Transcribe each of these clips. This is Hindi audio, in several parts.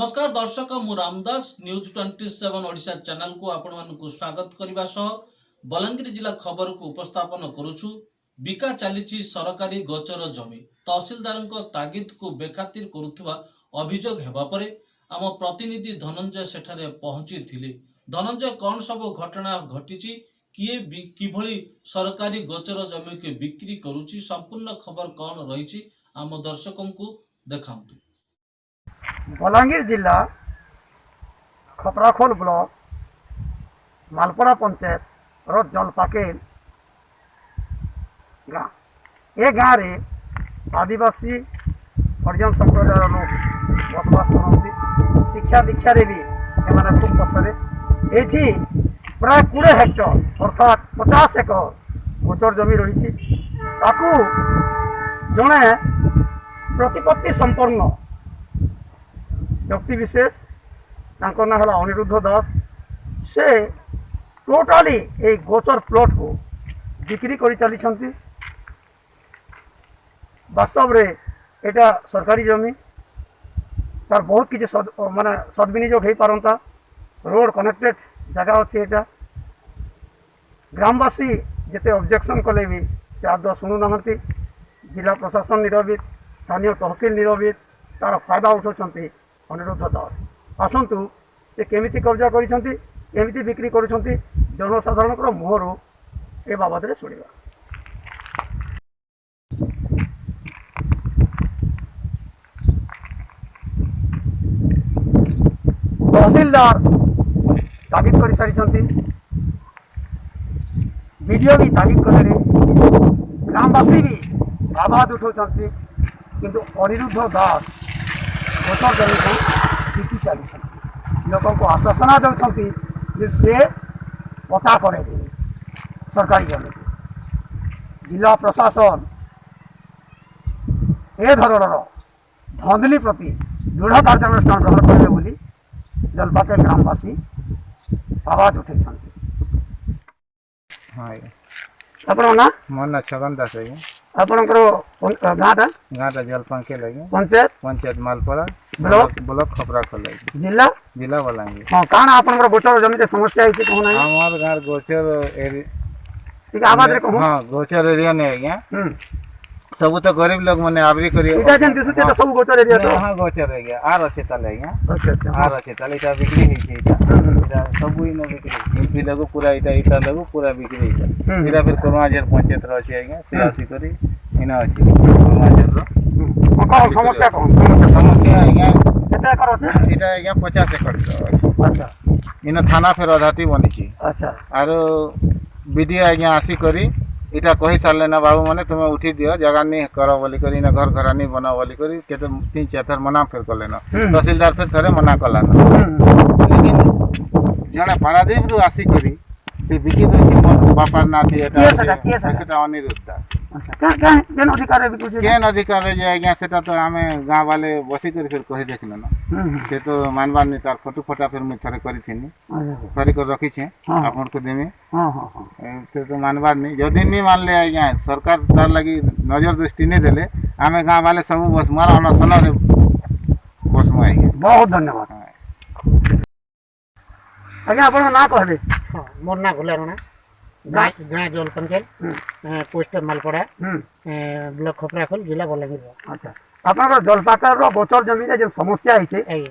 नमस्कार दर्शक मु रामदास न्यूज 27 ओडिशा चैनल को आपण मानकु स्वागत करबा सह बलांगीर जिला खबर को उपस्थापन करूछु। बिका चलीछि सरकारी गोचर जमी तहसीलदार तागिद को बेखातिर करुवा अभियोग हेबा परे आम प्रतिनिधि धनंजय सेठारे पहुंची थिले। धनंजय कौन सब घटना घटी किए किभली सरकारी गोचर जमी के बिक्री करुछि संपूर्ण खबर कौन रही आम दर्शकों को देखांतु। बलांगीर जिला खपराखोल ब्लॉक मालपड़ा पंचायत रो जलपाकेल गाँव ए गाँव रे आदिवासी हरिजन संप्रदायर लोग बसवास करती। शिक्षा दीक्षा रे भी एमाने खूब पछरे एठी प्राय 20 हेक्टर अर्थात 50 एकर गोचर जमी रही। ताकू जड़े प्रतिपत्ति संपन्न व्यक्ति विशेष ना है अनिरुद्ध दास से टोटाली ए गोचर प्लॉट को बिक्री कर चली। वास्तव रे एटा सरकारी जमी तार बहुत किसी माने सदविनियोग हो पारंता। रोड कनेक्टेड जगह अच्छी एटा ग्रामवासी जिते ऑब्जेक्शन कले भी से आदौ शुणु ना। जिला प्रशासन निरबित स्थानीय तहसील निरबित तार फायदा उठाउछंती अनिरुद्ध दास। आसतु से केमिति कब्जा करिसेंती केमिति बिक्री करुछंती जनसाधारण मुहर ए बाबद रे सुनिबा। तहसीलदार तागिद कर सारी वीडियो भी तागिद कले ग्रामवासी भी आवाज उठाउछंती किंतु अनिरुद्ध दास गोचर जमी को बिकी चली लोक को आश्वासना दे से पता करे सरकारी जमी। जिला प्रशासन ए धरणर धांधली प्रति दृढ़ कार्यानुष्ठान ग्रहण करेंगे बोली जलपाकेल ग्रामवासी आवाज उठे। हाँ आपन ना मोर ना छगन दास है। आपनकर गाँटा जलपाकेल है। पंचायत मालपड़ा ब्लॉक खपराखोल है। जिला बलांगीर। हाँ काण आपनकर गोचर जमी के समस्या है कोन है हमर गार गोचर ठीक आवाज रे कहू। हां गोचर एरिया ने आज्ञा सब तो गरीब लोग माने आबरी करी इटा जन दिसु त सब गोचर एरिया तो हां गोचर एरिया आर अच्छे ताले आज्ञा। अच्छा आर अच्छे ताले इटा बिक्री ही छै। इटा सब ही न बिक्री इनपी लगो पूरा इटा लगो पूरा बिक्री इटा इरा फिर करमाजर पंचायत रो छै आज्ञा से आसी करी इना अछि करमाजर रो कौन समस्या समस्या आज्ञा केते एकर अछि इटा आज्ञा 50 एकड़ अछि। अच्छा इन थाना फेर अधाती बनी छी। अच्छा आरो वीडियो आज्ञा आसी करी इटा कही सारे ना बाबू माने तुम्हें उठी दियो जगह नहीं करो बोली करी ना घर घर नहीं बनाओ बोली करी केते 3-4 थर मना फिर कले ना तहसीलदार फिर थरे मना कला ना। लेकिन जने पारादीप रु आसी करी से बिकी दो छी मोर बापार नाती एटा सेटा अनिरुद्ध दास। अच्छा केन अधिकार बिकु छै केन अधिकार जे आज्ञा सेटा तो हमें गांव वाले बसी कर फिर कहि देखलो ना से तो मानबार नहीं तार फोटो फोटा फिर मैं थरे करी थिनी करी कर रखी छे आपन को देमे। हां हां तो मानबार नहीं जदि नहीं मान ले आज्ञा सरकार तार लगी नजर दृष्टि नहीं देले आमे गांव वाले सब बस मारा अनशन रे बस में आज्ञा। बहुत धन्यवाद आज्ञा। आपन ना कहबे। हां मोर ना गुलारुणा गाँ जलपाकेल पोस्ट मालपड़ा ब्लॉक खपराखोल जिला बलांगीर। अच्छा आपन जलपाकेल रो गोचर जमी रे जे समस्या है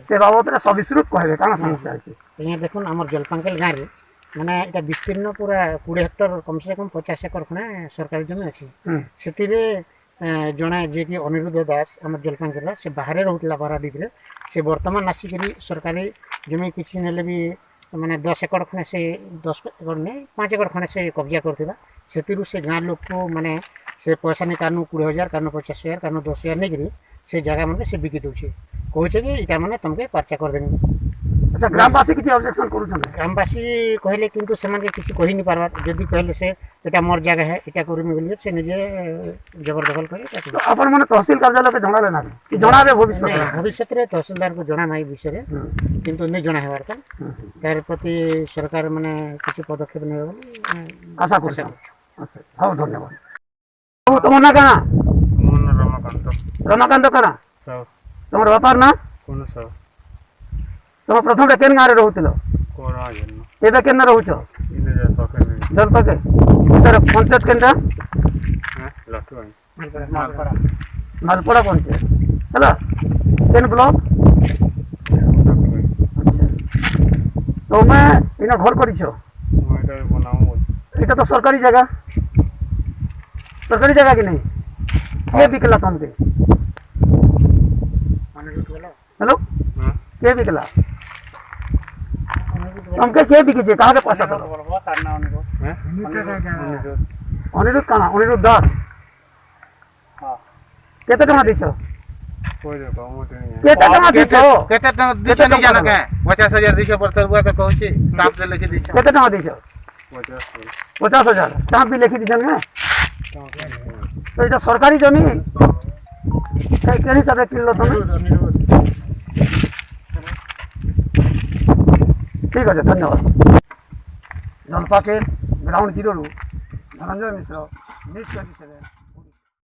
से बाबत रे सविस्तृत कहबे काना समस्या है ये देखुन हमर जलपाकेल गाँ रे माने एटा विस्तीर्ण पूरा 20 हेक्टर कम से कम 50 एकड़ खना सरकारी जमी अछि। सेति रे जणा जे कि अनिरुद्ध दास हमर जलपाकेल से बाहर रहउतला पारादीप रे से वर्तमान आसिकरी सरकारी जमी किछि नेले भी माने 10 एकड़ खने से 10 एकड़ नहीं 5 एकड़ खने से कब्जा करथिबा सेतिरु से गाँ लोक को माने से पैसा नहीं कानू 20,000 कानू 50,000 कानू 10,000 नहीं करी से जगह माने से बिकी दउछे कहछे कि इटा माने तुमके पर्चा कर देनी। अच्छा ग्रामवासी किछि ऑब्जेक्शन करू छन ग्रामवासी कहले किंतु सेमान के किछि कहि नि पारबा जदी कहले से एटा मोर जगह है एटा करमी बोलिए से निजे जबरदखल करे। तो अपन माने तहसील कार्यालय के जणा लेना कि जणाबे भविष्य रे तहसीलदार को जणा माई विषय रे किंतु नहीं जणा हेबार का तार प्रति सरकार माने किछि पदक्षेप नै बोली आशा करछ। अच्छा हां धन्यवाद। तुम ना कना मन रमाकांत रमाकांत करा सब तुम व्यापार ना कोन सब तुम प्रथम केन गाँव रोल एबे केन रोच जलपाके इधर पंचायत केनटा मालपड़ा पंचायत है केन ब्लॉक अच्छा तुम्हें इन घर कर तो सरकारी जगह कि नहीं के बिकला तुमके हेलो के बिकला तुमके के बिकी कहाँ के पैसा दो अनिरुद्ध कहाँ अनिरुद्ध दास केते टका दिछ केते टका दिछ केते टका दिछ नहीं जाना के 50,000 दिछ पर तरबुआ तो कहू छी स्टाफ दे लेके दिछ केते टका दिछ 50,000 स्टाफ भी लिखि दिछन के तो এটা सरकारी जमी के हिसाब से किनलो तुम ठीक है धन्यवाद जलपाके ग्राउंड 0 धनंजय मिश्र 2027